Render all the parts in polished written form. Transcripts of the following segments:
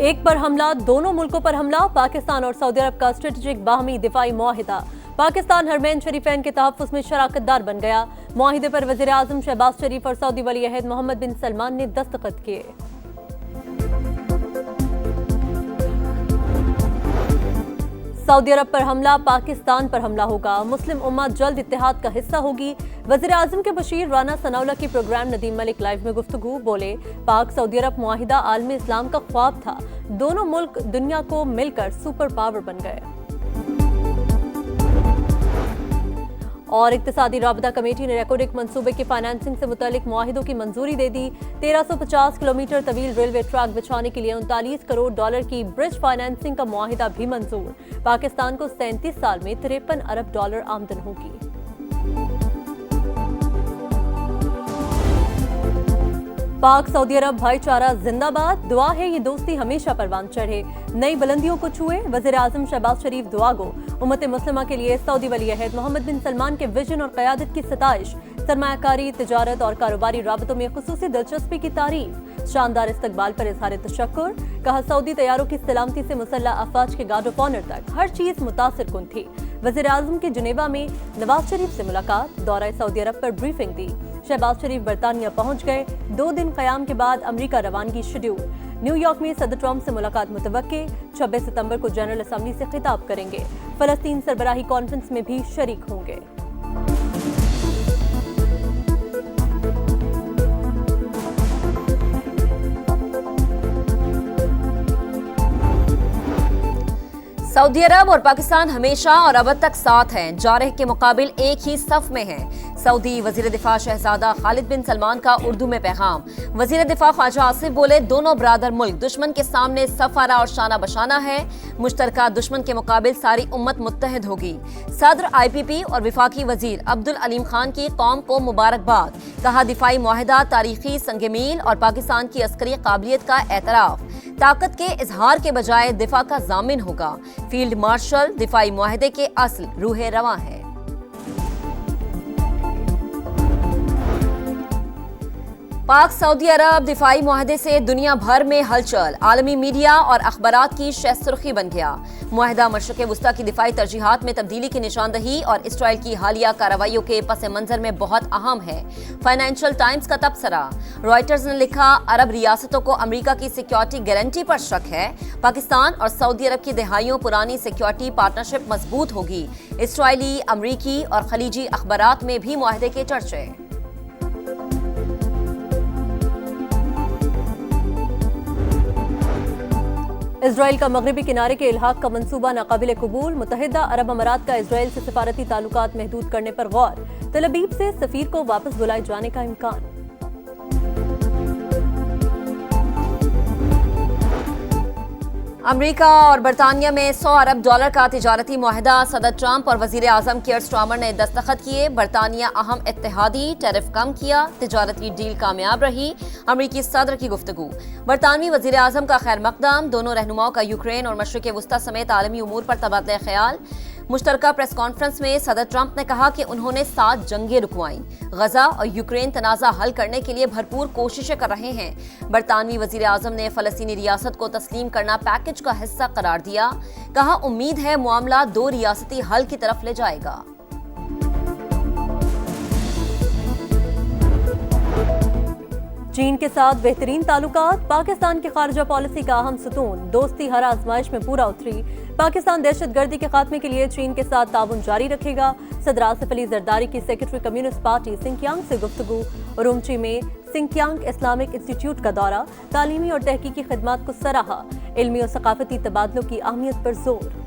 एक पर हमला, दोनों मुल्कों पर हमला। पाकिस्तान और सऊदी अरब का स्ट्रेटेजिक बाहमी दिफाई मुआहिदा। पाकिस्तान हरमैन शरीफैन के तहफ़्फ़ुज़ में शराकतदार बन गया। मुआहिदे पर वज़ीर आज़म शहबाज शरीफ और सऊदी वली अहद मोहम्मद बिन सलमान ने दस्तखत किए। सऊदी अरब पर हमला, पाकिस्तान पर हमला होगा। मुस्लिम उम्मा जल्द इत्तेहाद का हिस्सा होगी। वज़ीर आज़म के बशीर राना सनाउल्लाह की प्रोग्राम नदीम मलिक लाइव में गुफ्तगू। बोले, पाक सऊदी अरब मुआहिदा आलमी इस्लाम का ख्वाब था। दोनों मुल्क दुनिया को मिलकर सुपर पावर बन गए। और इक्तिसादी राबता कमेटी ने रेकोडिक मंसूबे की फाइनेंसिंग से मुतालिक मुआहिदों की मंजूरी दे दी। 1350 किलोमीटर तवील रेलवे ट्रैक बिछाने के लिए 39 करोड़ डॉलर की ब्रिज फाइनेंसिंग का मुआहिदा भी मंजूर। पाकिस्तान को 37 साल में 53 अरब डॉलर आमदन होगी। पाक सऊदी अरब भाईचारा जिंदाबाद। दुआ है ये दोस्ती हमेशा परवान चढ़े, नई बुलंदियों को छुए। वज़ीर आज़म शहबाज शरीफ दुआ गो। उम्मत मुस्लिमा के लिए सऊदी वली अहद मोहम्मद बिन सलमान के विजन और क़यादत की सताइश। सरमायाकारी, तिजारत और कारोबारी राबतों में खुसूसी दिलचस्पी की तारीफ। शानदार इस्तकबाल पर इज़हार तशक्कुर। कहा, सऊदी तैयारों की सलामती से मुसल्लह अफवाज के गार्ड ऑफ ऑनर तक हर चीज मुतासिर कुन थी। वज़ीर आज़म की जिनेवा में नवाज शरीफ से मुलाकात। दौरा सऊदी अरब पर ब्रीफिंग दी। शहबाज शरीफ बरतानिया पहुंच गए। 2 दिन क़याम के बाद अमरीका रवानगी शेड्यूल। न्यूयॉर्क में सदर ट्रंप से मुलाकात मुतवक्के। 26 सितंबर को जनरल असम्बली से खिताब करेंगे। फलस्तीन सरबराही कॉन्फ्रेंस में भी शरीक होंगे। सऊदी अरब और पाकिस्तान हमेशा और अब तक साथ हैं, जारह के मुकाबिल एक ही सफ में हैं। सऊदी वजीर दिफा शहजादा खालिद बिन सलमान का उर्दू में पैगाम। वजीर दिफा ख्वाजा आसिफ बोले, दोनों बरादर मुल्क दुश्मन के सामने सफारा और शाना बशाना है। मुश्तरका दुश्मन के मुकाबिल सारी उम्मत मुत्तहिद होगी। सदर IPP और विफाकी वजीर अब्दुल अलीम खान की कौम को मुबारकबाद। कहा, दिफाई मुआहिदा तारीखी संगमील और पाकिस्तान की अस्करी काबिलियत का एतराफ ताकत के इजहार के बजाय दिफा का जामिन होगा। फील्ड मार्शल दिफाई मुआहिदे के असल रूह रवां है। पाक सऊदी अरब दिफाई मुआहदे से दुनिया भर में हलचल। आलमी मीडिया और अखबारात की शह सुर्खी बन गया। मुआहिदा मशरिक़ वुस्ता की दिफाई तरजीहात में तब्दीली की निशानदही और इसराइल की हालिया कार्रवाइयों के पस मंजर में बहुत अहम है। फाइनेंशियल टाइम्स का तबसरा। रॉयटर्स ने लिखा, अरब रियासतों को अमरीका की सिक्योरिटी गारंटी पर शक है। पाकिस्तान और सऊदी अरब की दहाइयों पुरानी सिक्योरिटी पार्टनरशिप मजबूत होगी। इसराइली, अमरीकी और खलीजी अखबारात में भी मुआहिदे के चर्चे। इजराइल का मगरबी किनारे के इल्हाक का मंसूबा नाकाबिल कबूल। मुत्तहिदा अरब अमारात का इजराइल से सफारती ताल्लुकात महदूद करने पर गौर। तल अवीव से सफीर को वापस बुलाए जाने का इम्कान। अमेरिका और बरतानिया में 100 अरब डॉलर का तिजारती मुआहिदा। सदर ट्रंप और वजीर आजम कियर स्टारमर ने दस्तखत किए। बरतानिया अहम इत्तेहादी, टैरिफ कम किया। तिजारती डील कामयाब रही। अमरीकी सदर की गुफ्तगू। बरतानवी वजीर आजम का खैर मकदम। दोनों रहनुमाओं का यूक्रेन और मशरिक़ वुस्ता समेत आलमी उमूर पर तबादला ख्याल। मुश्तरका प्रेस कॉन्फ्रेंस में सदर ट्रंप ने कहा कि उन्होंने 7 जंगें रुकवाई। गजा और यूक्रेन तनाज़ा हल करने के लिए भरपूर कोशिशें कर रहे हैं। बरतानवी वजीर आजम ने फलस्तीनी रियासत को तस्लीम करना पैकेज का हिस्सा करार दिया। कहा, उम्मीद है मामला 2 रियासती हल की तरफ ले जाएगा। चीन के साथ बेहतरीन ताल्लुकात। पाकिस्तान की खारजा पॉलिसी का अहम सतून। दोस्ती हर आजमाइश में पूरा उतरी। पाकिस्तान दहशतगर्दी के खात्मे के लिए चीन के साथ ताउन जारी रखेगा। सदर आसिफ अली जरदारी की सेक्रेटरी कम्युनिस्ट पार्टी सिंकियांग से गुफ्तगू। उरुमची में सिंकियांग इस्लामिक इंस्टीट्यूट का दौरा। तालीमी और तहकीकी खिदमात को सराहा। इल्मी और सकाफती तबादलों की अहमियत पर जोर।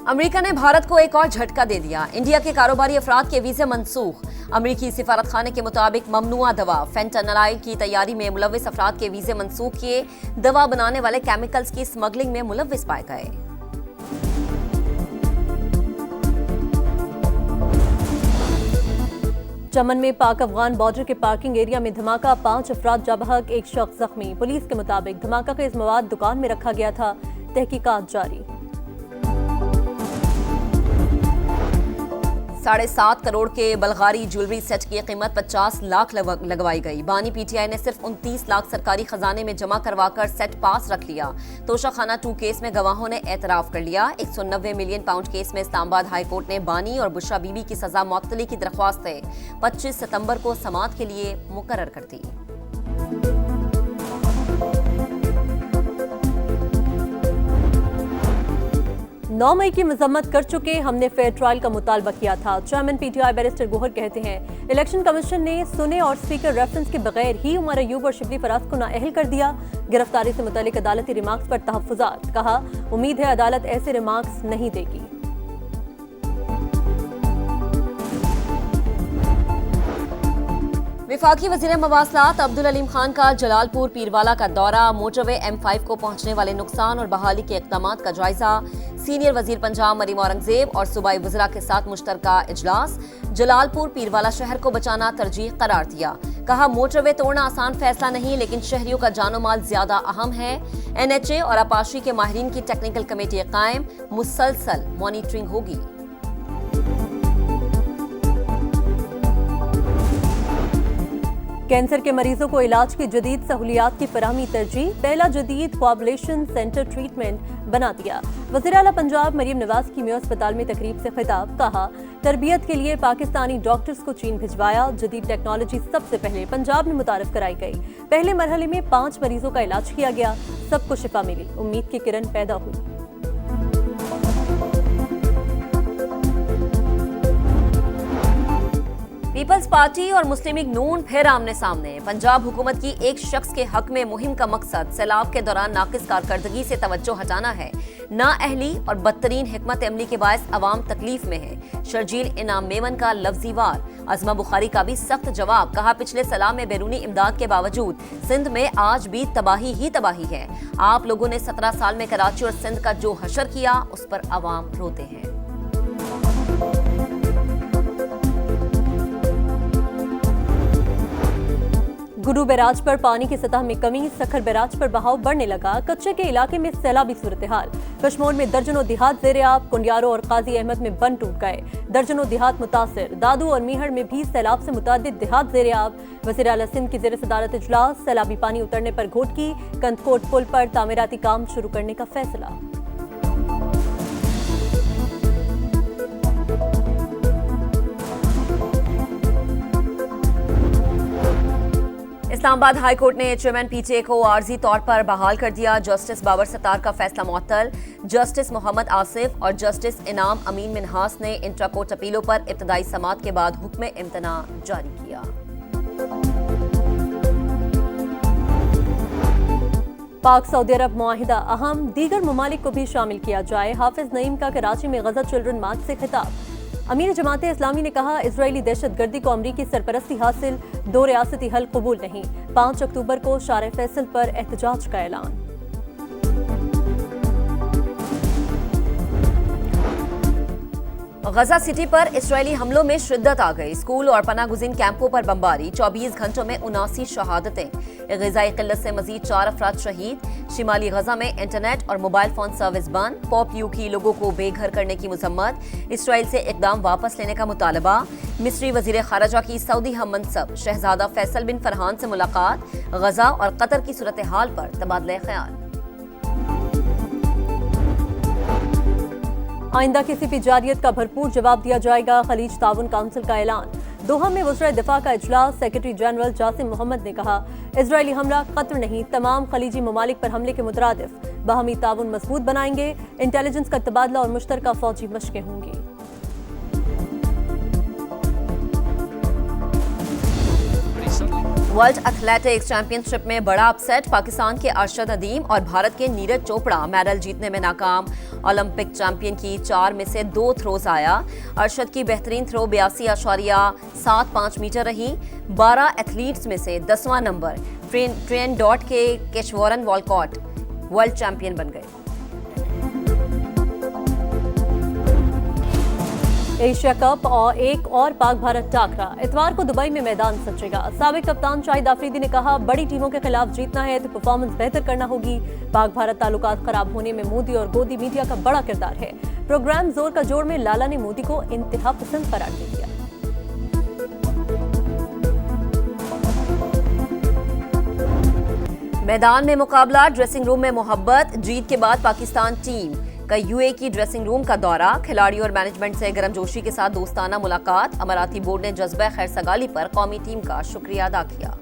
अमेरिका ने भारत को एक और झटका दे दिया। इंडिया के कारोबारी अफराद के वीजे मनसूख। अमेरिकी सिफारत खाने के मुताबिक ममनुआ दवा फेंटानाइल की तैयारी में मुलविस अफराद के वीजे मनसूख किए। दवा बनाने वाले केमिकल्स की स्मगलिंग में मुलविस पाए गए। चमन में पाक अफगान बॉर्डर के पार्किंग एरिया में धमाका। 5 अफराद जबहक, 1 शख्स जख्मी। पुलिस के मुताबिक धमाका खेज मवाद दुकान में रखा गया था। तहकीकात जारी। 7.5 करोड़ के बल्गारी ज्वेलरी सेट की कीमत 50 लाख लगवाई गई। बानी पीटीआई ने सिर्फ 29 लाख सरकारी खजाने में जमा करवाकर सेट पास रख लिया। तोशाखाना 2 केस में गवाहों ने एतराफ कर लिया। 190 मिलियन पाउंड केस में इस्लामाबाद हाई कोर्ट ने बानी और बुशरा बीबी की सजा मुअत्तली की दरख्वास्त 25 सितंबर को समाअत के लिए मुकर्रर कर दी। नौ मई की मजम्मत कर चुके, हमने फेयर ट्रायल का मुतालबा किया था। चेयरमैन पीटीआई बैरिस्टर गोहर कहते हैं इलेक्शन कमीशन ने सुने और स्पीकर रेफरेंस के बगैर ही उमर अयूब और शिबली फराज को नाअहल कर दिया। गिरफ्तारी से मुतालिक अदालती रिमार्क्स पर तहफ्फुजात, कहा उम्मीद है अदालत ऐसे रिमार्क्स नहीं देगी। विफाकी वज़ीर मवासलात अब्दुल अलीम खान का जलालपुर पीरवाला का दौरा, मोटरवे M5 को पहुंचने वाले नुकसान और बहाली के इक़दामात का जायजा। सीनियर वजीर पंजाब मरीम औरंगजेब और सूबाई वज़रा के साथ मुश्तरका इजलास। जलालपुर पीरवाला शहर को बचाना तरजीह करार दिया। कहा मोटरवे तोड़ना आसान फैसला नहीं, लेकिन शहरियों का जानो माल ज्यादा अहम है। NHA और आपाशी के माहिरीन की टेक्निकल कमेटी कायम, मुसलसल मॉनिटरिंग होगी। कैंसर के मरीजों को इलाज की जदीद सहूलियात की फराहमी तरजीह, पहला जदीद कोआबुलेशन सेंटर ट्रीटमेंट बना दिया। वज़ीर आला पंजाब मरीम नवाज की मेयो अस्पताल में तकरीब से खिताब, कहा तरबियत के लिए पाकिस्तानी डॉक्टर्स को चीन भिजवाया। जदीद टेक्नोलॉजी सबसे पहले पंजाब में मुतारफ कराई गई। पहले मरहले में 5 मरीजों का इलाज किया गया, सबको शिफा मिली, उम्मीद की किरण पैदा हुई। पीपल्स पार्टी और मुस्लिम लीग नून फिर आमने सामने। पंजाब हुकूमत की एक शख्स के हक में मुहिम का मकसद सैलाब के दौरान नाकिस कारकर्दगी से तवज्जो हटाना है। नाअहली और बदतरीन हिकमत अमली के बायस अवाम तकलीफ में है। शर्जील इनाम मेमन का लफ्जी वार, अज़मा बुखारी का भी सख्त जवाब। कहा पिछले सलाह में बैरूनी इमदाद के बावजूद सिंध में आज भी तबाही ही तबाही है। आप लोगों ने 17 साल में कराची और सिंध का जो हशर किया उस पर अवाम रोते हैं। गुरु बैराज पर पानी की सतह में कमी, सखर बैराज पर बहाव बढ़ने लगा। कच्चे के इलाके में सैलाबी सूरत हाल। कशमोर में दर्जनों देहात ज़ेर-ए-आब, कुंडियारो और काजी अहमद में बंद टूट गए, दर्जनों देहात मुतासिर। दादू और मीहड़ में भी सैलाब से मुतअद्दिद देहात ज़ेर-ए-आब। वज़ीर आला सिंध की ज़ेर सदारत इजलास, सैलाबी पानी उतरने पर घोटकी, कंदकोट पुल पर तामीराती काम शुरू करने का फैसला। इस्लामाबाद हाई कोर्ट ने चेयरमैन पीटीए को आर्जी तौर पर बहाल कर दिया। जस्टिस बाबर सत्तार का फैसला मुअत्तल। जस्टिस मोहम्मद आसिफ और जस्टिस इनाम अमीन मिन्हास ने इंट्रा कोर्ट अपीलों पर इब्तदाई समाअत के बाद हुक्म इम्तना जारी किया। पाक सऊदी अरब मुआहिदा अहम, दीगर ममालिक को भी शामिल किया जाए। हाफिज नईम का कराची में गजा चिल्ड्रन मार्च से खिताब। अमीर जमाते इस्लामी ने कहा इजरायली दहशतगर्दी को अमरीकी सरपरस्ती हासिल, 2 रियासती हल कबूल नहीं। 5 अक्टूबर को शार फैसल पर एहतजाज का ऐलान। गजा सिटी पर इजरायली हमलों में शिद्दत आ गई। स्कूल और पनागुज़ीन कैंपों पर बमबारी, 24 घंटों में 79 शहादतें। ग़िज़ाई क़िल्लत से मजीद 4 अफराद शहीद। शिमाली गजा में इंटरनेट और मोबाइल फोन सर्विस बंद। पॉप यूकी लोगों को बेघर करने की मुज़म्मत। इसराइल से इक़दाम वापस लेने का मुतालबा। मिस्री वज़ीर ख़ारजा की सऊदी हम मनसब शहजादा फैसल बिन फरहान से मुलाकात। गजा और कतर की सूरत हाल पर तबादला ख्याल। आइंदा किसी भी जारियत का भरपूर जवाब दिया जाएगा, खलीज ताउन काउंसिल का ऐलान। दोहा में वज़ीर दिफा का इजलास, सेक्रेटरी जनरल जासिम मोहम्मद ने कहा इजरायली हमला कत्ल नहीं, तमाम खलीजी ममालिक पर हमले के मुतरादिफ। बाहमी ताउन मजबूत बनाएंगे, इंटेलिजेंस का तबादला और मुश्तरका फौजी मशकें होंगी। वर्ल्ड एथलेटिक्स चैंपियनशिप में बड़ा अपसेट, पाकिस्तान के अरशद नदीम और भारत के नीरज चोपड़ा मेडल जीतने में नाकाम। ओलंपिक चैंपियन की 4 में से 2 थ्रोज आया। अरशद की बेहतरीन थ्रो 82.75 मीटर रही। 12 एथलीट्स में से 10वां नंबर ट्रेन डॉट के केशवरन वॉलकॉट वर्ल्ड चैंपियन बन गए। एशिया कप और एक और पाक भारत टाकरा इतवार को दुबई में मैदान सजेगा। साबिक कप्तान शाहिद आफरीदी ने कहा, बड़ी टीमों के खिलाफ जीतना है तो परफॉर्मेंस बेहतर करना होगी। पाक भारत ताल्लुकात खराब होने में मोदी और गोदी मीडिया का बड़ा किरदार है। प्रोग्राम जोर का जोड़ में लाला ने मोदी को इंतहा पसंद करार दे दिया। मैदान में मुकाबला, ड्रेसिंग रूम में मोहब्बत। जीत के बाद पाकिस्तान टीम का यूएई की ड्रेसिंग रूम का दौरा, खिलाड़ियों और मैनेजमेंट से गर्मजोशी के साथ दोस्ताना मुलाकात। अमाराती बोर्ड ने जज्बा खैर सगाली पर कौमी टीम का शुक्रिया अदा किया।